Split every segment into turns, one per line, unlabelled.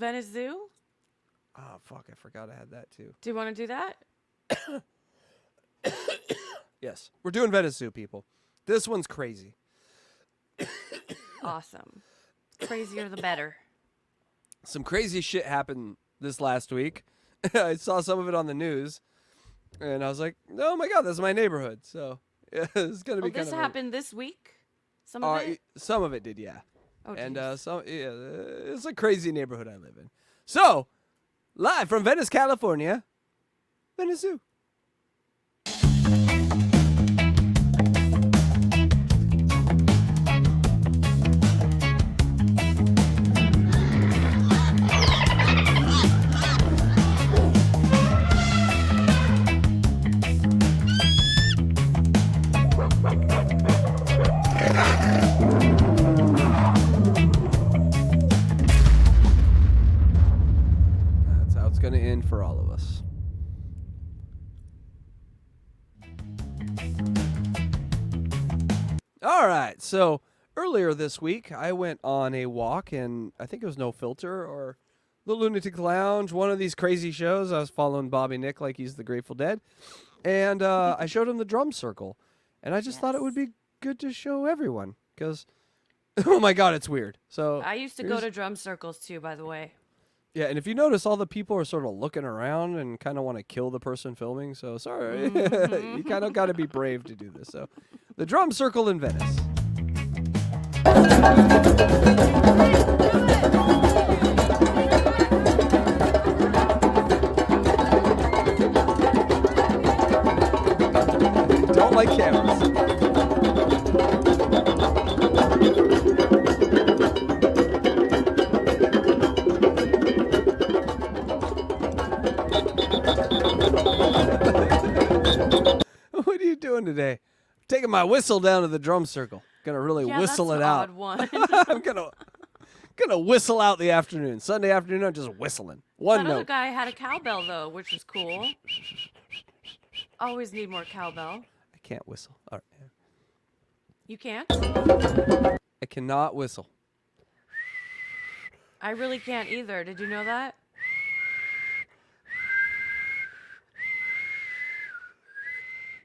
Venice Zoo?
Oh, fuck. I forgot I had that, too.
Do you want to do that?
Yes. We're doing Venice Zoo, people. This one's crazy.
Awesome. Crazier the better.
Some crazy shit happened this last week. I saw some of it on the news, and I was like, oh, my God, that's my neighborhood. So yeah, it's going to be kind of...
This happened this week? Some of it?
Some of it did, yeah.
Oh,
and it's a crazy neighborhood I live in. So, live from Venice, California, Venice Zoo. Going to end for all of us. All right, so earlier this week I went on a walk, and I think it was No Filter or the Lunatic Lounge, one of these crazy shows. I was following Bobby Nick like he's the Grateful Dead, and I showed him the drum circle, and I just thought it would be good to show everyone because, oh my God, it's weird. So
I used to go to drum circles too, by the way.
Yeah, and if you notice, all the people are sort of looking around and kind of want to kill the person filming. So, sorry. You kind of got to be brave to do this. So, the drum circle in Venice. Don't like cameras. What are you doing today? I'm taking my whistle down to the drum circle. Gonna really whistle it out.
Odd one.
I'm gonna whistle out the afternoon. Sunday afternoon, I'm just whistling. One
that
note.
other guy had a cowbell though, which was cool. Always need more cowbell.
I can't whistle. All right.
You can't?
I cannot whistle.
I really can't either. Did you know that?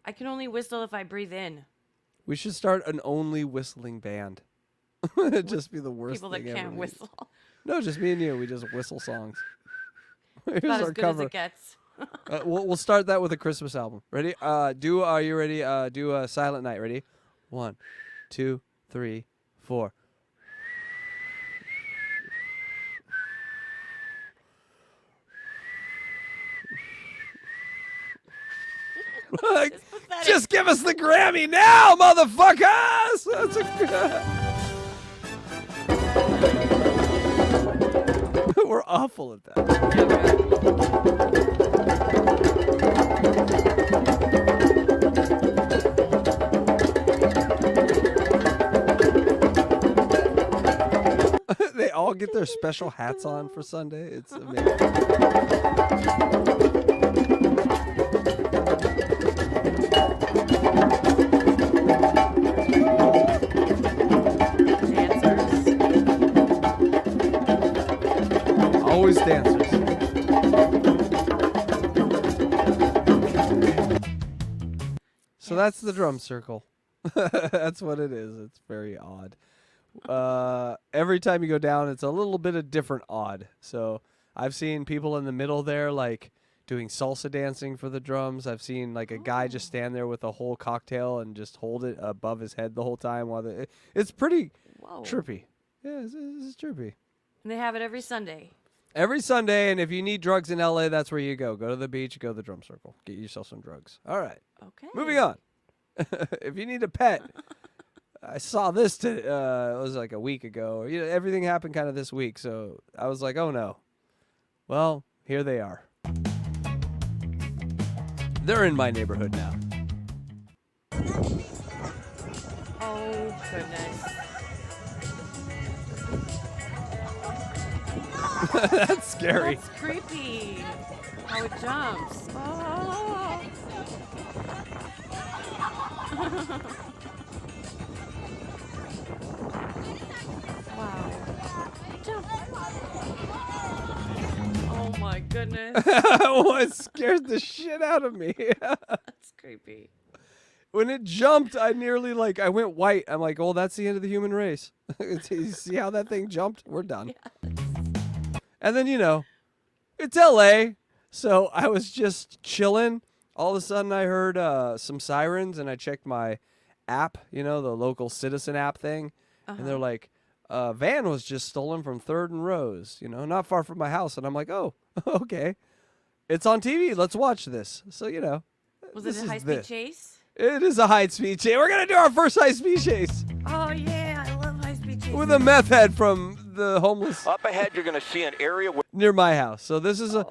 I can only whistle if I breathe in.
We should start an only whistling band. It'd just be the worst
People
thing
that can't
ever.
whistle.
No, just me and you. We just whistle songs. Here's
About
our
as good
cover.
as it gets.
We'll start that with a Christmas album. Ready? Are you ready? Do a Silent Night. Ready? 1, 2, 3, 4. Just give us the Grammy now, motherfuckers! That's We're awful at that. They all get their special hats on for Sunday. It's amazing. Always dancers. So that's the drum circle. That's what it is. It's very odd. Every time you go down, it's a little bit of different odd. So I've seen people in the middle there, like doing salsa dancing for the drums. I've seen like a guy just stand there with a whole cocktail and just hold it above his head the whole time while it's pretty trippy. Yeah, it's trippy.
And they have it every Sunday.
Every Sunday, and if you need drugs in LA, that's where you go. Go to the beach, go to the drum circle. Get yourself some drugs. All right.
Okay.
Moving on. If you need a pet, I saw this, it was like a week ago. You know, everything happened kind of this week, so I was like, oh no. Well, here they are. They're in my neighborhood now.
Oh, goodness.
That's scary.
That's creepy. How it jumps. Oh. Wow. Jump. goodness.
It scared the shit out of me.
That's creepy.
When it jumped, I nearly I went white. I'm like, oh, that's the end of the human race. You see how that thing jumped? We're done.
Yes.
And then, it's LA. So I was just chilling. All of a sudden I heard some sirens and I checked my app, the local citizen app thing. And they're like, van was just stolen from 3rd and Rose, not far from my house. And I'm like, oh, okay. It's on TV. Let's watch this. So,
Was it a high-speed chase?
It is a high-speed chase. We're going to do our first high-speed chase.
Oh, yeah. I love high-speed chases.
With a meth head from the homeless.
Up ahead, you're going to see an area
near my house. So this is a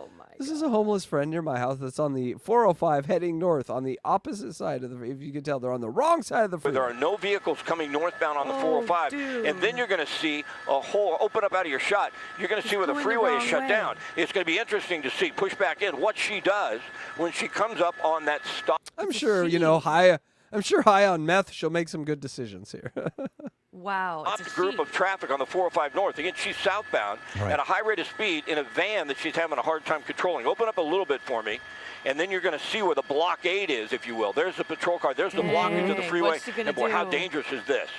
homeless friend near my house that's on the 405 heading north on the opposite side of the, if you can tell, they're on the wrong side of the freeway.
There are no vehicles coming northbound on the 405.
Dude.
And then you're going to see a hole open up out of your shot. You're going to see where the freeway is shut down. It's going to be interesting to see, push back in, what she does when she comes up on that stop.
I'm sure, high on meth, she'll make some good decisions here.
Wow.
It's a group of traffic on the 405 north. Again, she's southbound at a high rate of speed in a van that she's having a hard time controlling. Open up a little bit for me, and then you're going to see where the blockade is, if you will. There's the patrol car. There's the blockage of the freeway.
What's she gonna
and boy,
do?
how dangerous is this?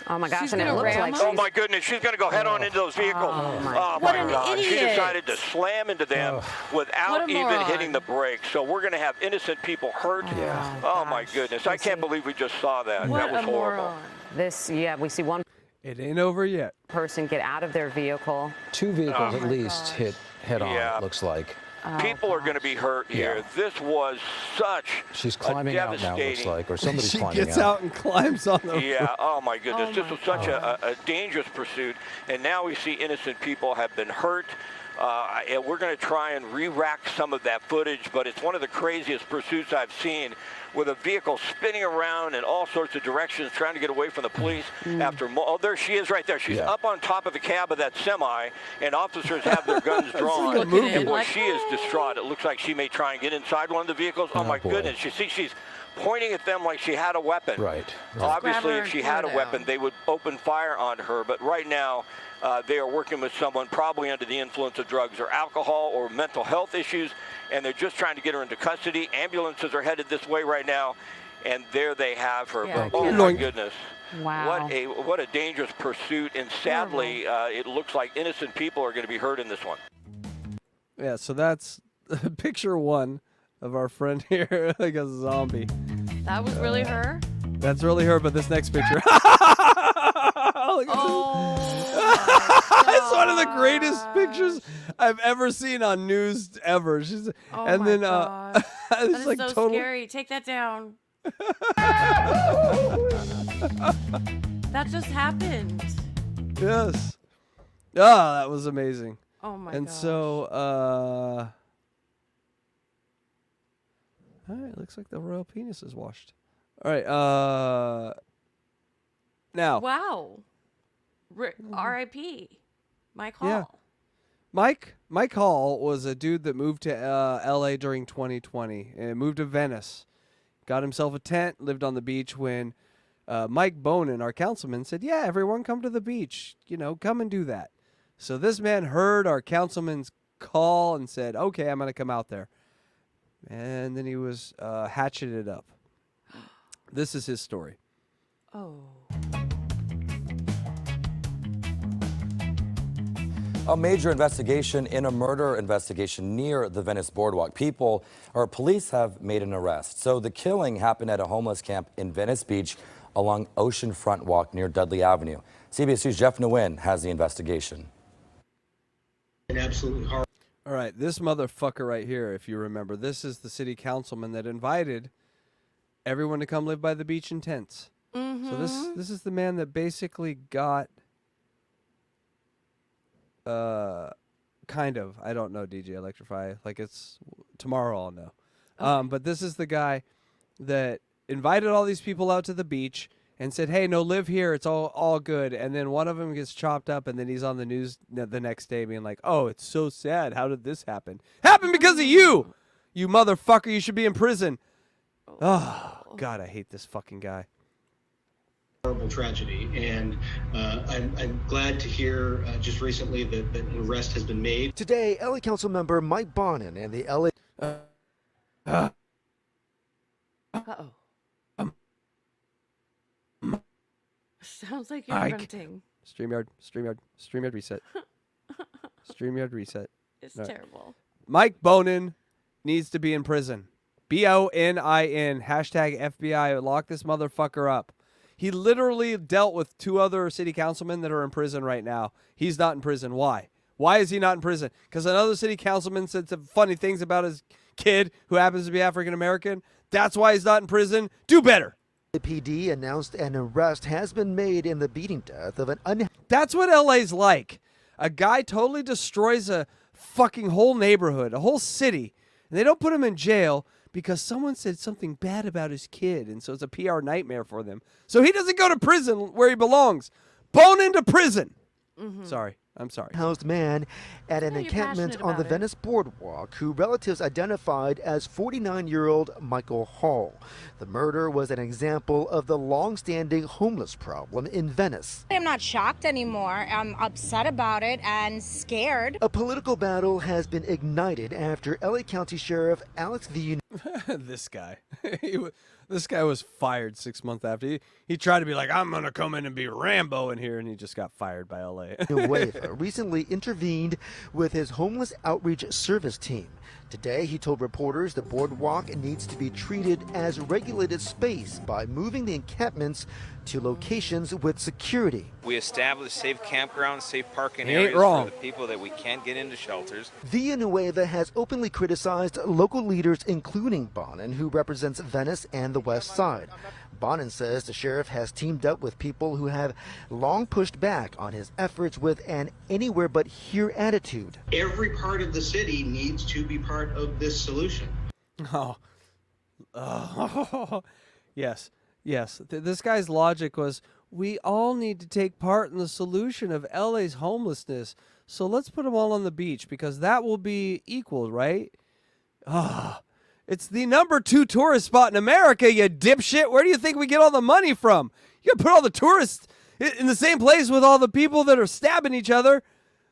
Oh my gosh,
She's
and it
gonna
looks
ram
like
them?
Oh my goodness, she's going to go head on into those vehicles.
Oh my
my
an
God. She
idiot.
decided to slam into them without
What a
even
moron.
hitting the brakes. So we're going to have innocent people hurt.
Yeah.
Oh my goodness, I can't believe we just saw that.
What
That was
a
horrible.
moron.
we see one
It ain't over yet.
person get out of their vehicle.
2 vehicles at least
gosh.
hit head on,
Yeah.
it looks like.
People are going to be hurt here.
Yeah.
This was such
She's
a
climbing out now,
devastating.
looks like, or somebody's
She
climbing
gets out and climbs on the
Yeah, oh my goodness.
Oh
This
my
was such a dangerous pursuit, and now we see innocent people have been hurt. And we're going to try and re-rack some of that footage, but it's one of the craziest pursuits I've seen, with a vehicle spinning around in all sorts of directions, trying to get away from the police. Oh, there she is right there. She's up on top of the cab of that semi, and officers have their guns drawn.
Looking at
And
it
boy,
like,
she is distraught. It looks like she may try and get inside one of the vehicles. Oh, my
boy.
goodness. You see, she's pointing at them like she had a weapon.
Right.
Obviously,
grab her
if she
and
had a
pull her
weapon,
down.
they would open fire on her. But right now, they are working with someone probably under the influence of drugs or alcohol or mental health issues, and they're just trying to get her into custody. Ambulances are headed this way right now, and there they have her.
Yeah,
But, oh,
yeah.
my goodness.
Wow.
What a dangerous pursuit, and sadly, it looks like innocent people are going to be hurt in this one.
Yeah, so that's picture one of our friend here, like a zombie.
That was really her?
That's really her, but this next picture. Look at
Oh.
this. It's one of the greatest pictures I've ever seen on news ever. She's,
Oh
and
my
then
gosh. That
it's
is
like
so
total.
scary. Take that down. That just happened.
Yes. Ah, that was amazing.
Oh my
And
gosh.
so, all right, looks like the royal penis is washed. All right, now,
Wow. R.I.P. Mike Hall.
Yeah. Mike Hall was a dude that moved to L.A. during 2020 and moved to Venice. Got himself a tent, lived on the beach when Mike Bonin, our councilman, said, yeah, everyone come to the beach. Come and do that. So this man heard our councilman's call and said, okay, I'm going to come out there. And then he was hatcheted up. This is his story.
Oh.
A major investigation in a murder investigation near the Venice boardwalk. Police have made an arrest. So the killing happened at a homeless camp in Venice Beach along Oceanfront Walk near Dudley Avenue. CBS News' Jeff Nguyen has the investigation.
Absolutely horrible.
All right, this motherfucker right here, if you remember, this is the city councilman that invited everyone to come live by the beach in tents.
Mm-hmm.
So this is the man that basically got kind of, I don't know, DJ Electra Fry, like it's tomorrow I'll know. But this is the guy that invited all these people out to the beach and said, hey, no, live here, it's all good. And then one of them gets chopped up, and then he's on the news the next day being like, oh, it's so sad, how did this happen? Happened because of you motherfucker, you should be in prison. Oh God, I hate this fucking guy.
Horrible tragedy, and I'm glad to hear just recently that an arrest has been made.
Today, LA Council member Mike Bonin and the LA
Uh-oh. Sounds like you're
Mike.
grunting.
StreamYard reset. StreamYard reset.
It's
No.
terrible.
Mike Bonin needs to be in prison. BONIN. Hashtag FBI. Lock this motherfucker up. He literally dealt with 2 other city councilmen that are in prison right now. He's not in prison. Why? Why is he not in prison? Because another city councilman said some funny things about his kid who happens to be African American. That's why he's not in prison. Do better.
PD announced an arrest has been made in the beating death of an
That's what LA's like. A guy totally destroys a fucking whole neighborhood, a whole city, and they don't put him in jail because someone said something bad about his kid, and so it's a PR nightmare for them. So he doesn't go to prison where he belongs. Bone into prison. Sorry. I'm sorry.
housed man at an
Yeah, you're
encampment
passionate
on the
about it.
Venice boardwalk who relatives identified as 49-year-old Michael Hall. The murder was an example of the long-standing homeless problem in Venice.
I'm not shocked anymore. I'm upset about it and scared.
A political battle has been ignited after LA County Sheriff Alex Villanueva
This guy. This guy was fired 6 months after. He tried to be like, I'm going to come in and be Rambo in here, and he just got fired by LA.
recently intervened with his homeless outreach service team. Today, he told reporters the boardwalk needs to be treated as regulated space by moving the encampments to locations with security.
We establish safe campgrounds, safe parking
He ain't
areas
wrong.
for the people that we can't get into shelters.
Villanueva has openly criticized local leaders, including Bonin, who represents Venice and the West Side. Bonin says the sheriff has teamed up with people who have long pushed back on his efforts with an anywhere but here attitude.
Every part of the city needs to be part of this solution.
Yes. This guy's logic was, we all need to take part in the solution of LA's homelessness, so let's put them all on the beach because that will be equal, right? It's the #2 tourist spot in America, you dipshit. Where do you think we get all the money from? You put all the tourists in the same place with all the people that are stabbing each other.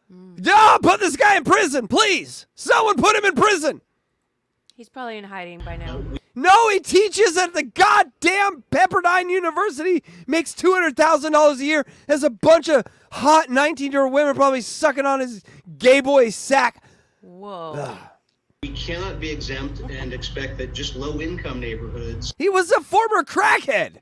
Put this guy in prison, please. Someone put him in prison.
He's probably in hiding by now.
No, he teaches at the goddamn Pepperdine University, makes $200,000 a year, has a bunch of hot 19-year-old women probably sucking on his gay boy sack.
Whoa.
We cannot be exempt and expect that just low-income neighborhoods.
He was a former crackhead.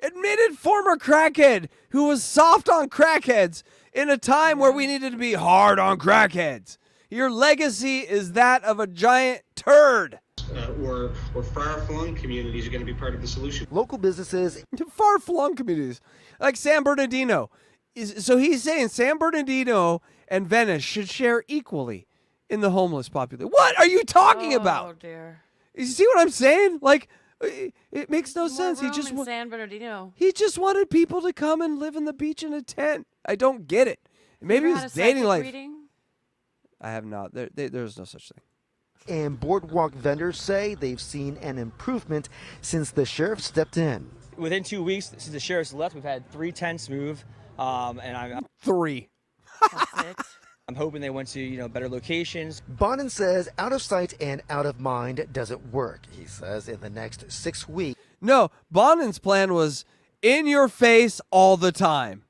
Admitted former crackhead who was soft on crackheads in a time where we needed to be hard on crackheads. Your legacy is that of a giant turd.
Or far-flung communities are going to be part of the solution.
Local businesses
Far-flung communities like San Bernardino. So he's saying San Bernardino and Venice should share equally in the homeless population. What are you talking about?
Oh, dear.
You see what I'm saying? Like, it makes no sense.
More room in San Bernardino.
He just wanted people to come and live on the beach in a tent. I don't get it. Maybe
Ever
his
had a
dating
psychic
life.
reading?
I have not. There's no such thing.
and boardwalk vendors say they've seen an improvement since the sheriff stepped in.
Within 2 weeks since the sheriff's left, we've had 3 tents move, and I'm
3.
That's it.
I'm hoping they went to better locations.
Bonin says out of sight and out of mind doesn't work. He says in the next 6 weeks.
No, Bonin's plan was in your face all the time.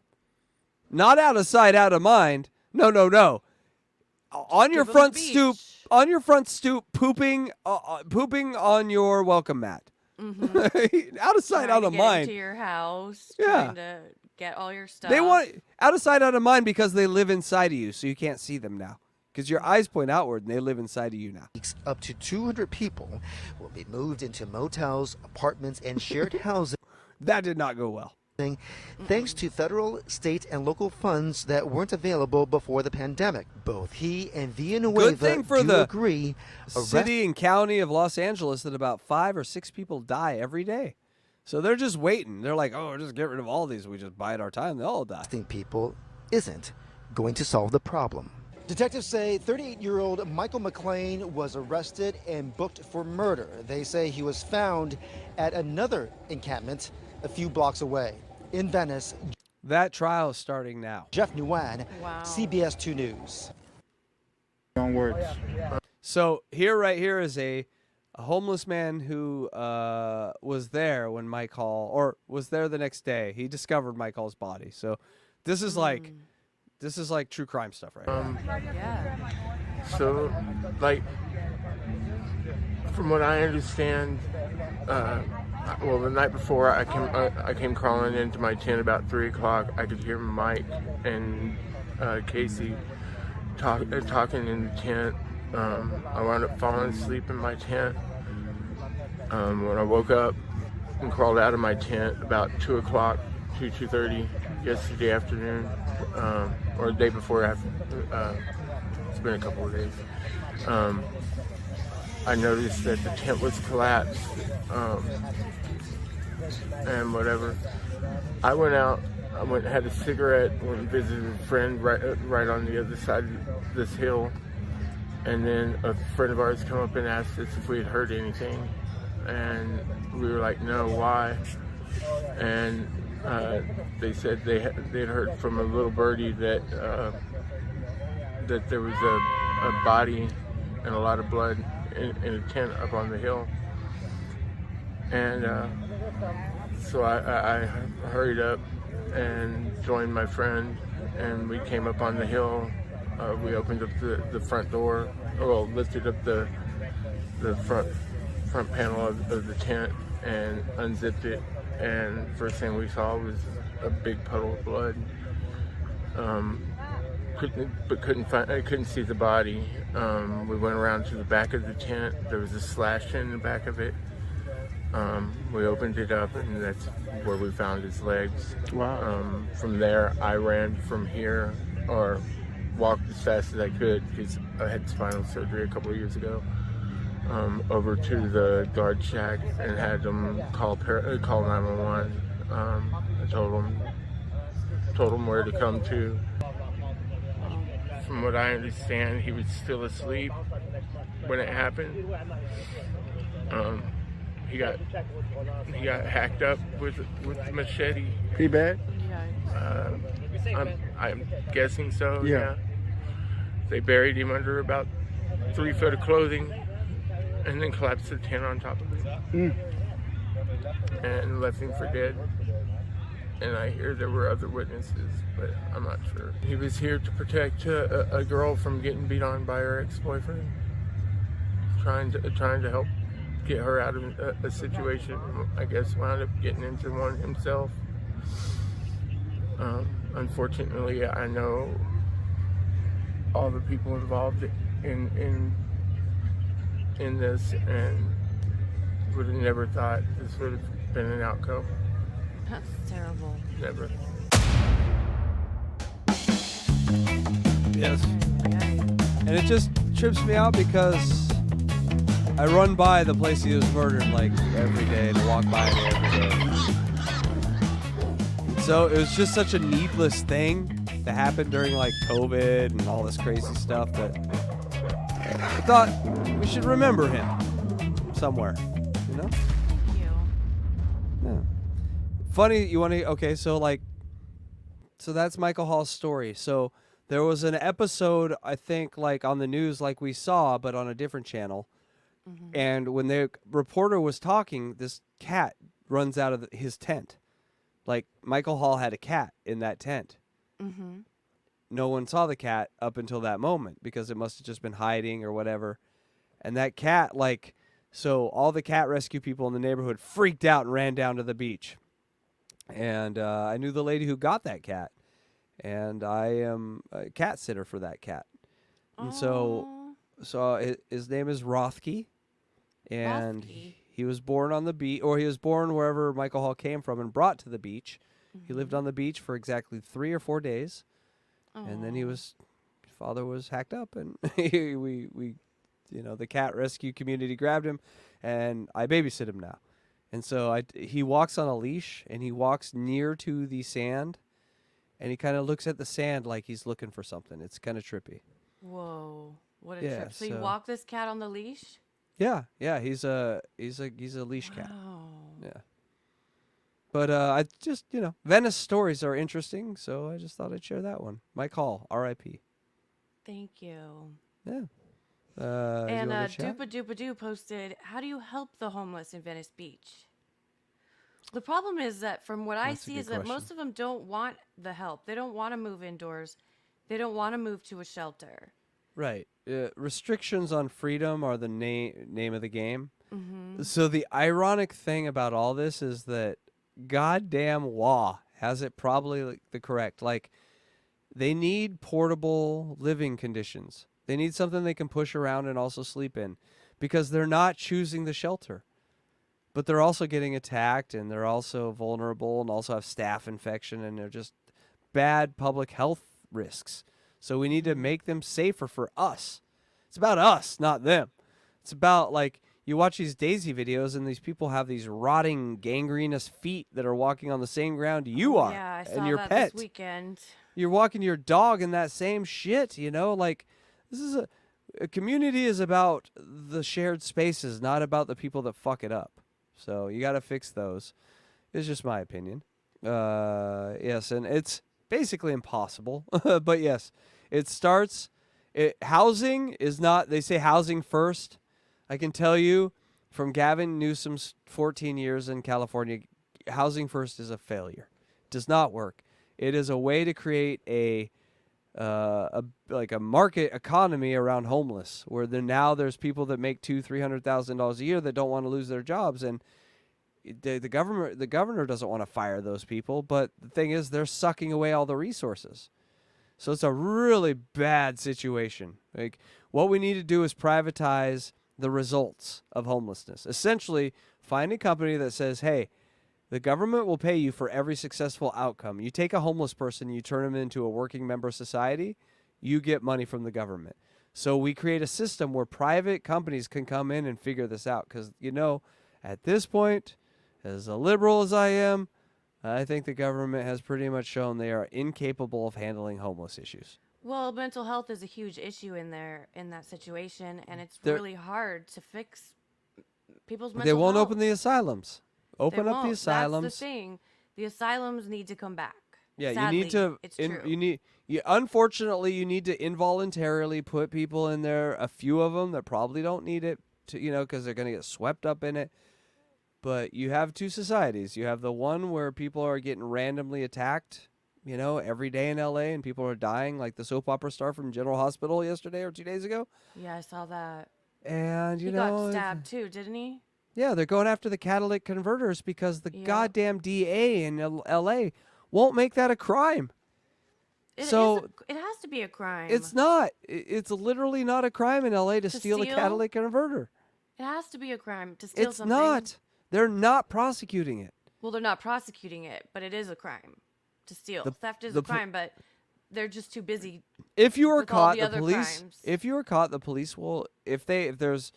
Not out of sight, out of mind. No. On your front stoop, pooping on your welcome mat.
Mm-hmm.
Out of sight, out of mind.
To your house,
Yeah.
trying to get all your stuff.
They want out of sight, out of mind because they live inside of you, so you can't see them now. Because your eyes point outward and they live inside of you now.
Up to 200 people will be moved into motels, apartments, and shared housing.
That did not go well.
Thanks to federal, state, and local funds that weren't available before the pandemic. Both he and Villanueva
Good thing for
do
the
agree.
city and county of Los Angeles that about 5 or 6 people die every day. So they're just waiting. They're like, oh, just get rid of all these. We just bide our time. They'll all die.
Arresting people isn't going to solve the problem. Detectives say 38-year-old Michael McLean was arrested and booked for murder. They say he was found at another encampment a few blocks away. In Venice,
That trial is starting now.
Jeff Nguyen,
Wow.
CBS 2 News.
So right here is a homeless man who was there when Mike Hall, or was there the next day. He discovered Mike Hall's body. So this is like true crime stuff, right?
Yeah.
So, like, from what I understand, well, the night before I came crawling into my tent about 3 o'clock. I could hear Mike and Casey talking in the tent. I wound up falling asleep in my tent. When I woke up and crawled out of my tent about 2 o'clock, 2:30 yesterday afternoon, or the day before. It's been a couple of days. I noticed that the tent was collapsed, and whatever. I went out. I went and had a cigarette. Went and visited a friend right on the other side of this hill, and then a friend of ours came up and asked us if we had heard anything, and we were like, "No, why?" And they said they'd heard from a little birdie that there was a body and a lot of blood in a tent up on the hill. And so I hurried up and joined my friend, and we came up on the hill. We opened up the front door, well, lifted up the front panel of the tent and unzipped it, and first thing we saw was a big puddle of blood. Couldn't see the body. We went around to the back of the tent. There was a slash in the back of it. We opened it up, and that's where we found his legs.
Wow.
From there, I ran from here, or walked as fast as I could, because I had spinal surgery a couple of years ago, over to the guard shack and had them call 911. I told them where to come to. From what I understand, he was still asleep when it happened. He got hacked up with a machete.
Pretty bad?
I'm guessing so.
Yeah.
They buried him under about 3 foot of clothing, and then collapsed the tent on top of it, and left him for dead. And I hear there were other witnesses, but I'm not sure. He was here to protect a girl from getting beat on by her ex-boyfriend, trying to help get her out of a situation. I guess wound up getting into one himself. Unfortunately, I know all the people involved in this, and would have never thought this would have been an outcome.
That's terrible.
Never.
Yes. And it just trips me out because I run by the place he was murdered like every day and walk by it every day. So it was just such a needless thing that happened during like COVID and all this crazy stuff that I thought we should remember him somewhere, you know? Yeah. Funny, you want to, okay, so that's Michael Hall's story. So there was an episode, I think, like on the news, like we saw, but on a different channel. Mm-hmm. And when the reporter was talking, this cat runs out of his tent. Like Michael Hall had a cat in that tent. Mm-hmm. No one saw the cat up until that moment because it must have just been hiding or whatever. And that cat, so all the cat rescue people in the neighborhood freaked out and ran down to the beach. And I knew the lady who got that cat, and I am a cat sitter for that cat. And so his name is Rothke, and he was born on the beach, or he was born wherever Michael Hall came from and brought to the beach. Mm-hmm. He lived on the beach for exactly 3 or 4 days, and then his father was hacked up, and the cat rescue community grabbed him, and I babysit him now. And so he walks on a leash, and he walks near to the sand, and he kind of looks at the sand like he's looking for something. It's kind of trippy.
Whoa, what a trip! So you walk this cat on the leash?
Yeah, he's a leash cat.
Wow.
Yeah. But I just, Venice stories are interesting, so I just thought I'd share that one. My call, R.I.P.
Thank you.
Yeah.
And Doopa posted, how do you help the homeless in Venice Beach? The problem is that from what I see is that most of them don't want the help. They don't want to move indoors. They don't want to move to a shelter.
Right. Restrictions on freedom are the name of the game. So the ironic thing about all this is that goddamn law has it probably the correct. Like, they need portable living conditions. They need something they can push around and also sleep in, because they're not choosing the shelter. But they're also getting attacked, and they're also vulnerable, and also have staph infection, and they're just bad public health risks. So we need to make them safer for us. It's about us, not them. It's about, like, you watch these Daisy videos, and these people have these rotting, gangrenous feet that are walking on the same ground you are.
Yeah, I saw
and your
that
pet.
this weekend.
You're walking your dog in that same shit, like, this is a community is about the shared spaces, not about the people that fuck it up. So you got to fix those. It's just my opinion. Yes, and it's basically impossible. But yes, it starts. Housing is not. They say housing first. I can tell you from Gavin Newsom's 14 years in California, housing first is a failure. It does not work. It is a way to create a market economy around homeless, where there's people that make $200,000-$300,000 a year that don't want to lose their jobs, and the governor doesn't want to fire those people, but the thing is, they're sucking away all the resources. So it's a really bad situation. Like, what we need to do is privatize the results of homelessness. Essentially, find a company that says, hey, the government will pay you for every successful outcome. You take a homeless person, you turn them into a working member of society, you get money from the government. So we create a system where private companies can come in and figure this out. Because, at this point, as a liberal as I am, I think the government has pretty much shown they are incapable of handling homeless issues.
Well, mental health is a huge issue in that situation, and it's really hard to fix people's mental health.
They won't open the asylums. Open up the asylums.
That's the thing. The asylums need to come back.
Yeah,
Sadly,
you need to.
It's true.
Unfortunately, you need to involuntarily put people in there. A few of them that probably don't need it, because they're going to get swept up in it. But you have two societies. You have the one where people are getting randomly attacked, every day in LA, and people are dying, like the soap opera star from General Hospital yesterday or 2 days ago.
Yeah, I saw that.
And
he got stabbed too, didn't he?
Yeah, they're going after the catalytic converters because the goddamn DA in LA won't make that a crime.
It has to be a crime.
It's not. It's literally not a crime in LA to steal a catalytic converter.
It has to be a crime to steal something.
It's not. They're not prosecuting it.
Well, they're not prosecuting it, but it is a crime to steal. Theft is a crime, but they're just too busy.
If you are caught,
the
police will. If there's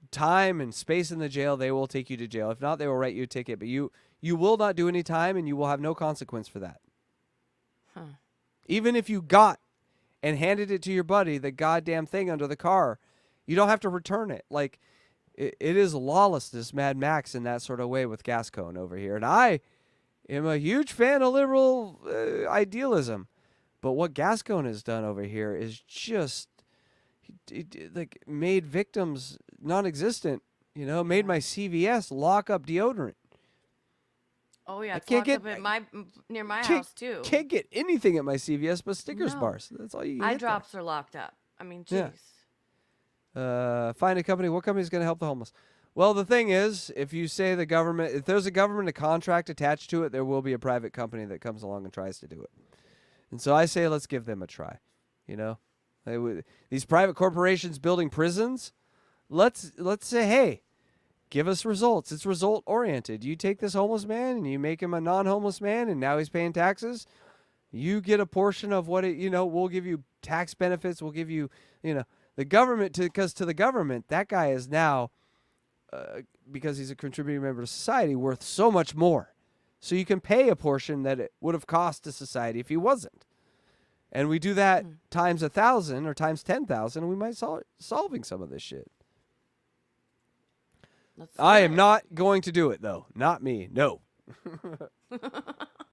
time and space in the jail, they will take you to jail. If not, they will write you a ticket. But you will not do any time, and you will have no consequence for that.
Huh.
Even if you got and handed it to your buddy, the goddamn thing under the car, you don't have to return it. Like, it is lawlessness, Mad Max, in that sort of way with Gascon over here. And I am a huge fan of liberal idealism. But what Gascon has done over here is just like made victims non-existent. Made my CVS lock up deodorant.
Oh yeah, it's locked up near my house too.
Can't get anything at my CVS but Snickers bars. That's all you can
eye
get
drops are locked up. I mean, jeez.
Yeah. Find a company. What company is going to help the homeless? Well, the thing is, if there's a government contract attached to it, there will be a private company that comes along and tries to do it. And so I say, let's give them a try. These private corporations building prisons, let's say, hey, give us results. It's result oriented. You take this homeless man and you make him a non-homeless man, and now he's paying taxes. You get a portion of what we'll give you tax benefits. We'll give you, the government, because to the government, that guy is now, because he's a contributing member of society, worth so much more. So you can pay a portion that it would have cost to society if he wasn't. And we do that times 1,000 or times 10,000, and we might solving some of this shit. I am not going to do it, though. Not me. No.